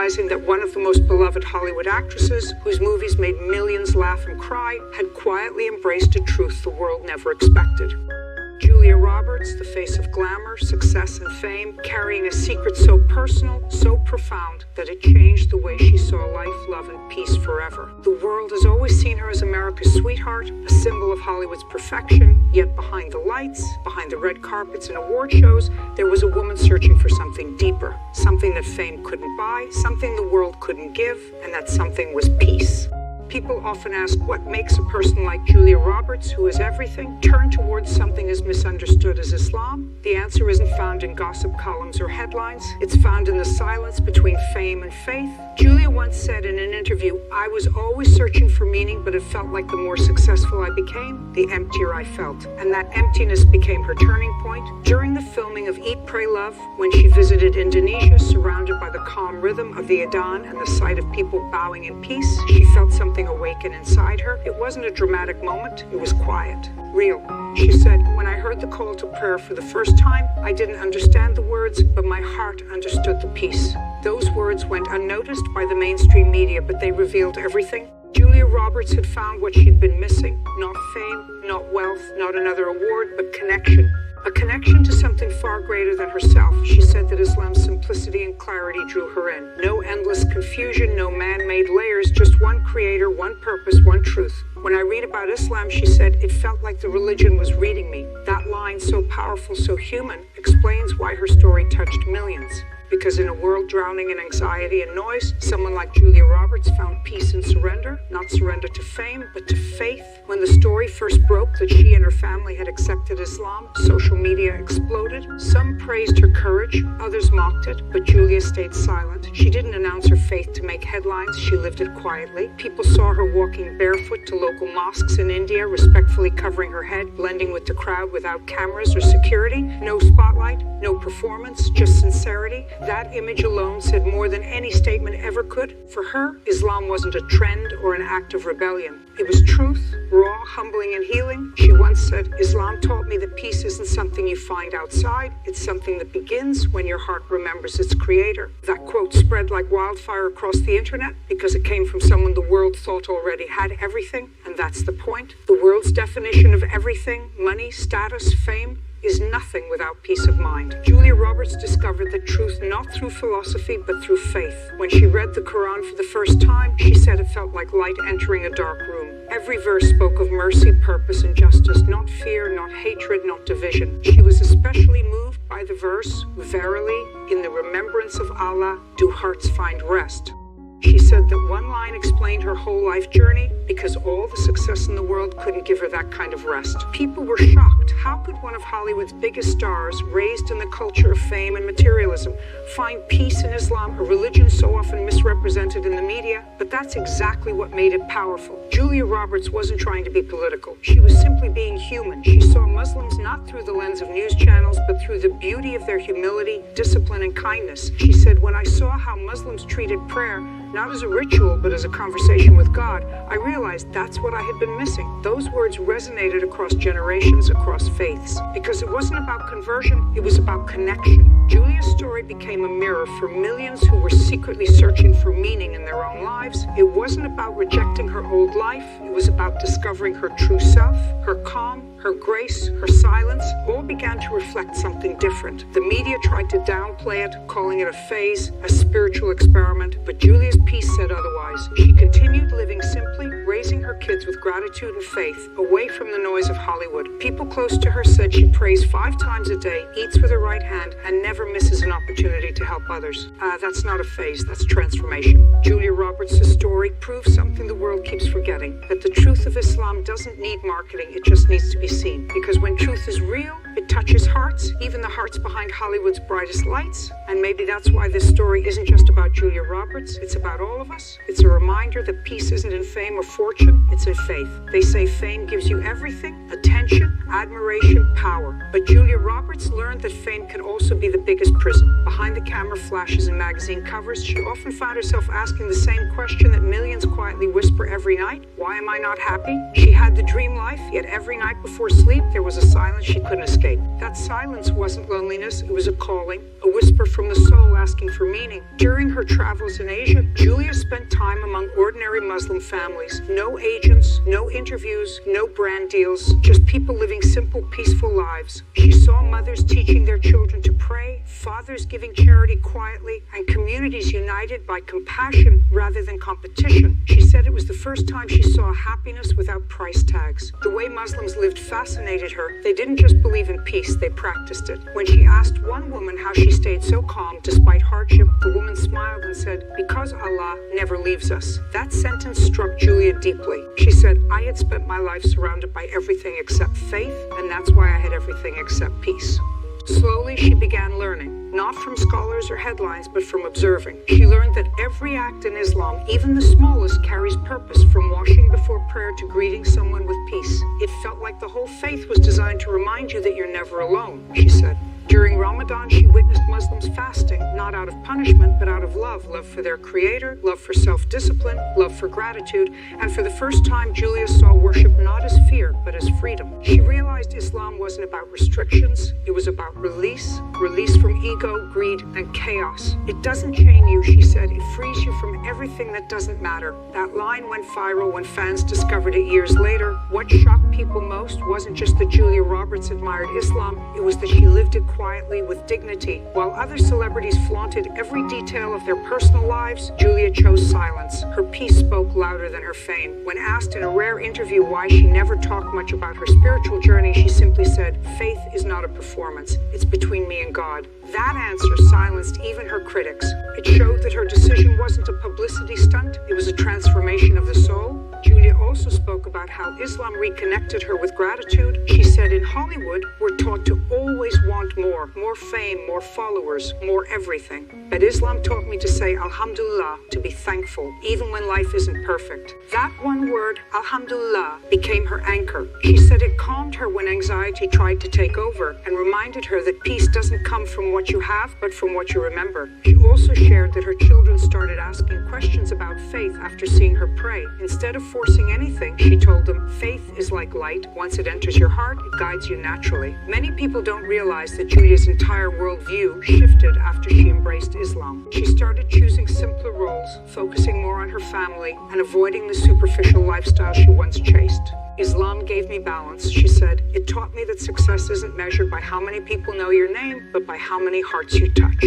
realizing that one of the most beloved Hollywood actresses, whose movies made millions laugh and cry, had quietly embraced a truth the world never expected. Julia Roberts, the face of glamour, success, and fame, carrying a secret so personal, so profound, that it changed the way she saw life, love, and peace forever. The world has always seen her as America's sweetheart, a symbol of Hollywood's perfection, yet behind the lights, behind the red carpets and award shows, there was a woman searching for something deeper, something that fame couldn't buy, something the world couldn't give, and that something was peace. People often ask what makes a person like Julia Roberts, who is everything, turn towards something as misunderstood as Islam. The answer isn't found in gossip columns or headlines. It's found in the silence between fame and faith. Julia once said in an interview, "I was always searching for meaning, but it felt like the more successful I became, the emptier I felt." And that emptiness became her turning point. During the filming of Eat, Pray, Love, when she visited Indonesia, surrounded by the calm rhythm of the Adhan and the sight of people bowing in peace, she felt something awaken inside her. It wasn't a dramatic moment, it was quiet, real. She said, "When I heard the call to prayer for the first time, I didn't understand the words, but my heart understood the peace." Those words went unnoticed by the mainstream media, but they revealed everything. Julia Roberts had found what she'd been missing, not fame, not wealth, not another award, but connection. A connection to something far greater than herself. She said that Islam's simplicity and clarity drew her in. No endless confusion, no man-made layers, just one creator, one purpose, one truth. When I read about Islam, she said, it felt like the religion was reading me. That line, so powerful, so human, explains why her story touched millions. Because in a world drowning in anxiety and noise, someone like Julia Roberts found peace and surrender, not surrender to fame, but to faith. When the story first broke that she and her family had accepted Islam, social media exploded. Some praised her courage, others mocked it, but Julia stayed silent. She didn't announce her faith to make headlines, she lived it quietly. People saw her walking barefoot to local mosques in India, respectfully covering her head, blending with the crowd without cameras or security. No spotlight, no performance, just sincerity. That image alone said more than any statement ever could. For her, Islam wasn't a trend or an act of rebellion. It was truth, raw, humbling, and healing. She once said, "Islam taught me that peace isn't something you find outside. It's something that begins when your heart remembers its creator." That quote spread like wildfire across the internet because it came from someone the world thought already had everything. And that's the point. The world's definition of everything, money, status, fame, is nothing without peace of mind. Julia Roberts discovered the truth not through philosophy, but through faith. When she read the Quran for the first time, she said it felt like light entering a dark room. Every verse spoke of mercy, purpose, and justice, not fear, not hatred, not division. She was especially moved by the verse, "Verily, in the remembrance of Allah, do hearts find rest." She said that one line explained her whole life journey because all the success in the world couldn't give her that kind of rest. People were shocked. How could one of Hollywood's biggest stars, raised in the culture of fame and materialism, find peace in Islam, a religion so often misrepresented in the media? But that's exactly what made it powerful. Julia Roberts wasn't trying to be political. She was simply being human. She saw Muslims not through the lens of news channels, but through the beauty of their humility, discipline, and kindness. She said, "When I saw how Muslims treated prayer, not as a ritual, but as a conversation with God, I realized that's what I had been missing." Those words resonated across generations, across faiths, because it wasn't about conversion, it was about connection. Julia's story became a mirror for millions who were secretly searching for meaning in their own lives. It wasn't about rejecting her old life, it was about discovering her true self. Her calm, her grace, her silence, all began to reflect something different. The media tried to downplay it, calling it a phase, a spiritual experiment, but Julia's peace said otherwise. She continued living simply, raising her kids with gratitude and faith, away from the noise of Hollywood. People close to her said she prays 5 times a day, eats with her right hand, and never misses an opportunity to help others. That's not a phase, that's transformation. Julia Roberts' story proves something the world keeps forgetting, that the truth of Islam doesn't need marketing, it just needs to be seen. Because when truth is real, it touches hearts, even the hearts behind Hollywood's brightest lights. And maybe that's why this story isn't just about Julia Roberts, it's about all of us. It's a reminder that peace isn't in fame or fortune, it's in faith. They say fame gives you everything, attention, admiration, power. But Julia Roberts learned that fame can also be the biggest prison. Behind the camera flashes and magazine covers, she often found herself asking the same question that millions quietly whisper every night: why am I not happy? She had the dream life, yet every night before sleep there was a silence she couldn't escape. That silence wasn't loneliness, it was a calling, a whisper from the soul asking for meaning. During her travels in Asia, Julia spent time among ordinary Muslim families. No agents, no interviews, no brand deals, just people living simple, peaceful lives. She saw mothers teaching their children to pray, fathers giving charity quietly, and communities united by compassion rather than competition. She said it was the first time she saw happiness without price tags. The way Muslims lived fascinated her. They didn't just believe in peace, they practiced it. When she asked one woman how she stayed so calm despite hardship, the woman smiled and said, "Because Allah never leaves us." That sentence struck Julia deeply. She said, "I had spent my life surrounded by everything except faith, and that's why I had everything except peace." Slowly, she began learning, not from scholars or headlines, but from observing. She learned that every act in Islam, even the smallest, carries purpose, from washing before prayer to greeting someone with peace. It felt like the whole faith was designed to remind you that you're never alone, she said. During Ramadan, she witnessed Muslims fasting, not out of punishment, but out of love. Love for their creator, love for self-discipline, love for gratitude. And for the first time, Julia saw worship not as fear, but as freedom. She realized Islam wasn't about restrictions. It was about release from ego, greed, and chaos. It doesn't chain you, she said. It frees you from everything that doesn't matter. That line went viral when fans discovered it years later. What shocked people most wasn't just that Julia Roberts admired Islam. It was that she lived it quietly with dignity. While other celebrities flaunted every detail of their personal lives, Julia chose silence. Her peace spoke louder than her fame. When asked in a rare interview why she never talked much about her spiritual journey, she simply said, "Faith is not a performance. It's between me and God." That answer silenced even her critics. It showed that her decision wasn't a publicity stunt, it was a transformation of the soul. Julia also spoke about how Islam reconnected her with gratitude. She said, "In Hollywood, we're taught to always want more fame, more followers, more everything. But Islam taught me to say Alhamdulillah, to be thankful, even when life isn't perfect." That one word, Alhamdulillah, became her anchor. She said it calmed her when anxiety tried to take over and reminded her that peace doesn't come from what you have, but from what you remember. She also shared that her children started asking questions about faith after seeing her pray. Instead of forcing anything, she told them, "Faith is like light. Once it enters your heart, it guides you naturally." Many people don't realize that Julia's entire worldview shifted after she embraced Islam. She started choosing simpler roles, focusing more on her family, and avoiding the superficial lifestyle she once chased. "Islam gave me balance," she said. "It taught me that success isn't measured by how many people know your name, but by how many hearts you touch."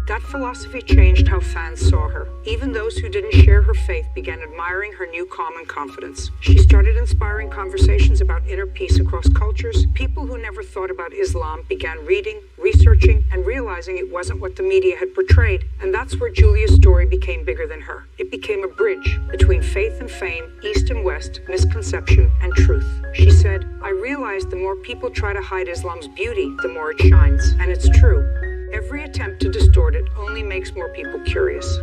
That philosophy changed how fans saw her. Even those who didn't share her faith began admiring her new calm and confidence. She started inspiring conversations about inner peace across cultures. People who never thought about Islam began reading, researching, and realizing it wasn't what the media had portrayed. And that's where Julia's story became bigger than her. It became a bridge between faith and fame, east and west, misconception and truth. She said, "I realized the more people try to hide Islam's beauty, the more it shines." And it's true. Every attempt to distort it only makes more people curious.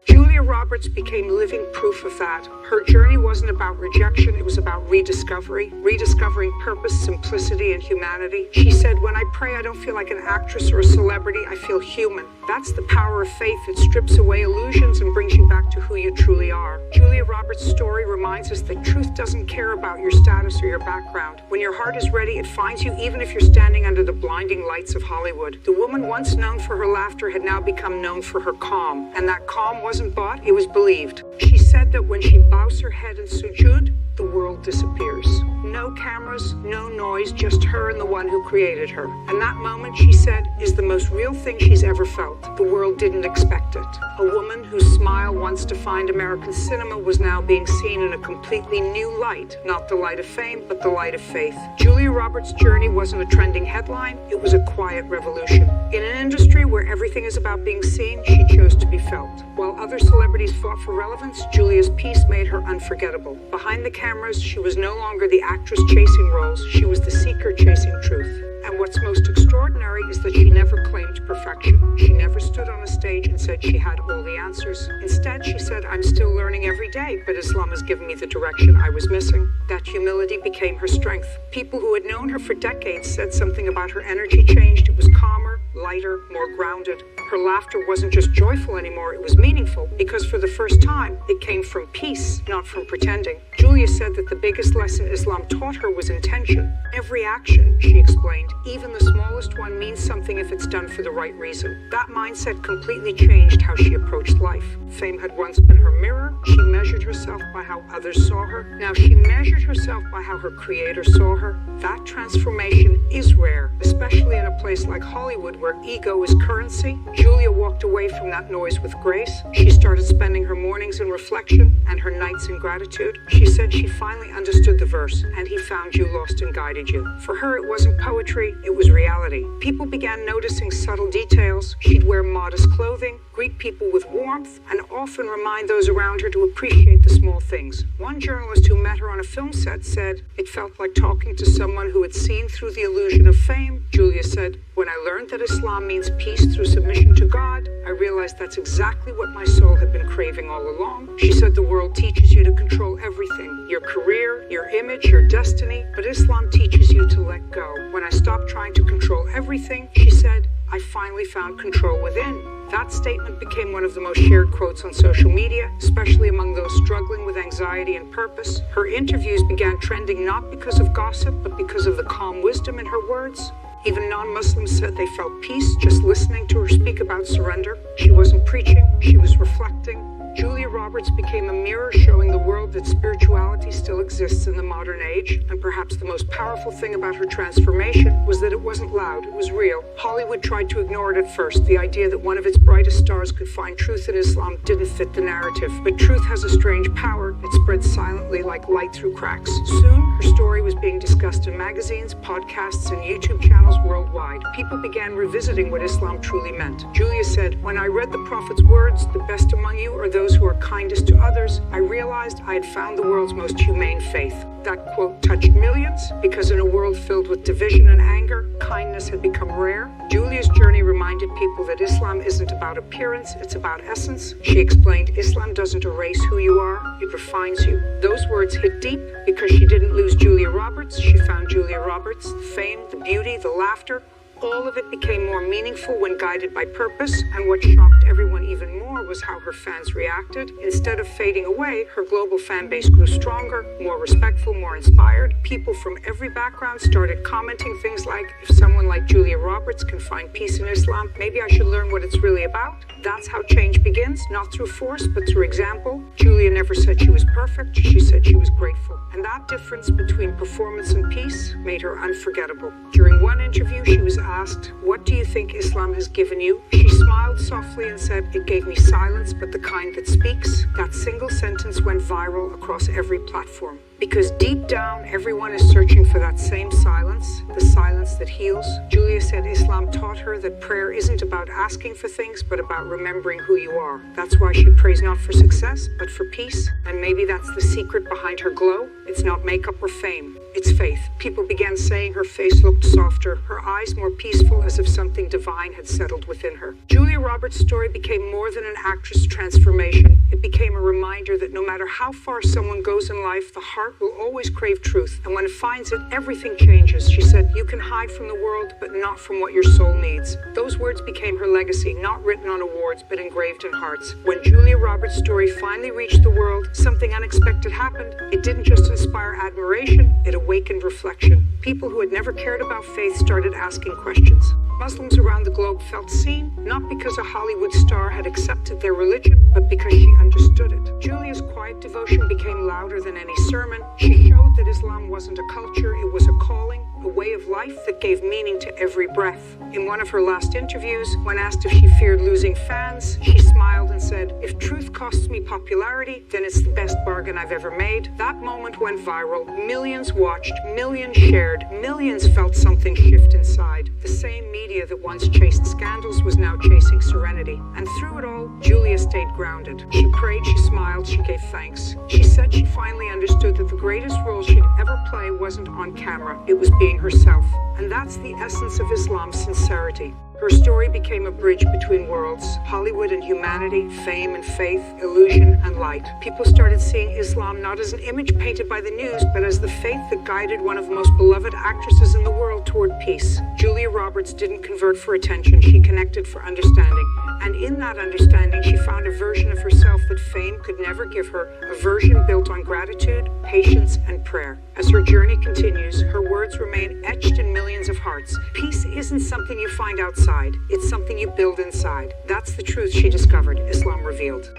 Julia Roberts became living proof of that. Her journey wasn't about rejection, it was about rediscovery, rediscovering purpose, simplicity, and humanity. She said, "When I pray, I don't feel like an actress or a celebrity, I feel human." That's the power of faith. It strips away illusions and brings you back to who you truly are. Julia Roberts' story reminds us that truth doesn't care about your status or your background. When your heart is ready, it finds you even if you're standing under the blinding lights of Hollywood. The woman once known for her laughter had now become known for her calm, and that calm wasn't bought, it was believed. She said that when she bows her head in sujood, the world disappears. No cameras, no noise, just her and the one who created her. And that moment, she said, is the most real thing she's ever felt. The world didn't expect it. A woman whose smile once defined American cinema was now being seen in a completely new light. Not the light of fame, but the light of faith. Julia Roberts' journey wasn't a trending headline, it was a quiet revolution. In an industry where everything is about being seen, she chose to be felt. While other celebrities fought for relevance, Julia's peace made her unforgettable. Behind the cameras, she was no longer the actress chasing roles, she was the seeker chasing truth. And what's most extraordinary is that she never claimed perfection. She never stood on a stage and said she had all the answers. Instead, she said, "I'm still learning every day, but Islam has given me the direction I was missing." That humility became her strength. People who had known her for decades said something about her energy changed. It was calmer, lighter, more grounded. Her laughter wasn't just joyful anymore, it was meaningful, because for the first time, it came from peace, not from pretending. Julia said that the biggest lesson Islam taught her was intention. Every action, she explained, even the smallest one, means something if it's done for the right reason. That mindset completely changed how she approached life. Fame had once been her mirror. She measured herself by how others saw her. Now she measured herself by how her creator saw her. That transformation is rare, especially in a place like Hollywood where ego is currency. Julia walked away from that noise with grace. She started spending her mornings in reflection and her nights in gratitude. She said she finally understood the verse, and he found you lost and guided you. For her, it wasn't poetry, it was reality. People began noticing subtle details. She'd wear modest clothing, greet people with warmth, and often remind those around her to appreciate the small things. One journalist who met her on a film set said, "It felt like talking to someone who had seen through the illusion of fame." Julia said, "When I learned that Islam means peace through submission to God, I realized that's exactly what my soul had been craving all along." She said the world teaches you to control everything, your career, your image, your destiny, but Islam teaches you to let go. When I stopped trying to control everything, she said, I finally found control within. That statement became one of the most shared quotes on social media, especially among those struggling with anxiety and purpose. Her interviews began trending not because of gossip, but because of the calm wisdom in her words. Even non-Muslims said they felt peace just listening to her speak about surrender. She wasn't preaching, she was reflecting. Julia Roberts became a mirror showing the world that spirituality still exists in the modern age, and perhaps the most powerful thing about her transformation was that it wasn't loud, it was real. Hollywood tried to ignore it at first. The idea that one of its brightest stars could find truth in Islam didn't fit the narrative. But truth has a strange power. It spreads silently like light through cracks. Soon, her story was being discussed in magazines, podcasts, and YouTube channels worldwide. People began revisiting what Islam truly meant. Julia said, "When I read the Prophet's words, the best among you are those who are kindest to others, I realized I had found the world's most humane faith." That quote touched millions because in a world filled with division and anger, kindness had become rare. Julia's journey reminded people that Islam isn't about appearance, it's about essence. She explained, Islam doesn't erase who you are, it refines you. Those words hit deep because she didn't lose Julia Roberts, she found Julia Roberts. The fame, the beauty, the laughter, all of it became more meaningful when guided by purpose, and what shocked everyone even more was how her fans reacted. Instead of fading away, her global fan base grew stronger, more respectful, more inspired. People from every background started commenting things like, if someone like Julia Roberts can find peace in Islam, maybe I should learn what it's really about. That's how change begins, not through force, but through example. Julia never said she was perfect, she said she was grateful. And that difference between performance and peace made her unforgettable. During one interview, she was asked, "What do you think Islam has given you?" She smiled softly and said, "It gave me silence, but the kind that speaks." That single sentence went viral across every platform. Because deep down, everyone is searching for that same silence, the silence that heals. Julia said Islam taught her that prayer isn't about asking for things, but about remembering who you are. That's why she prays not for success, but for peace. And maybe that's the secret behind her glow. It's not makeup or fame, it's faith. People began saying her face looked softer, her eyes more peaceful, as if something divine had settled within her. Julia Roberts' story became more than an actress' transformation. It became a reminder that no matter how far someone goes in life, the heart will always crave truth. And when it finds it, everything changes. She said, "You can hide from the world, but not from what your soul needs." Those words became her legacy, not written on awards, but engraved in hearts. When Julia Roberts' story finally reached the world, something unexpected happened. It didn't just inspire admiration, it awakened reflection. People who had never cared about faith started asking questions. Muslims around the globe felt seen, not because a Hollywood star had accepted their religion, but because she understood it. Julia's quiet devotion became louder than any sermon. She showed that Islam wasn't a culture, it was a calling, a way of life that gave meaning to every breath. In one of her last interviews, when asked if she feared losing fans, she smiled and said, "If truth costs me popularity, then it's the best bargain I've ever made." That moment went viral. Millions watched, millions shared, millions felt something shift inside. The same media that once chased scandals was now chasing serenity. And through it all, Julia stayed grounded. She prayed, she smiled, she gave thanks. She said she finally understood that the greatest role she'd ever play wasn't on camera, it was being herself. And that's the essence of Islam's sincerity. Her story became a bridge between worlds, Hollywood and humanity, fame human faith, illusion, and light. People started seeing Islam not as an image painted by the news, but as the faith that guided one of the most beloved actresses in the world toward peace. Julia Roberts didn't convert for attention, she connected for understanding. And in that understanding, she found a version of herself that fame could never give her, a version built on gratitude, patience, and prayer. As her journey continues, her words remain etched in millions of hearts. Peace isn't something you find outside, it's something you build inside. That's the truth she discovered, Islam revealed.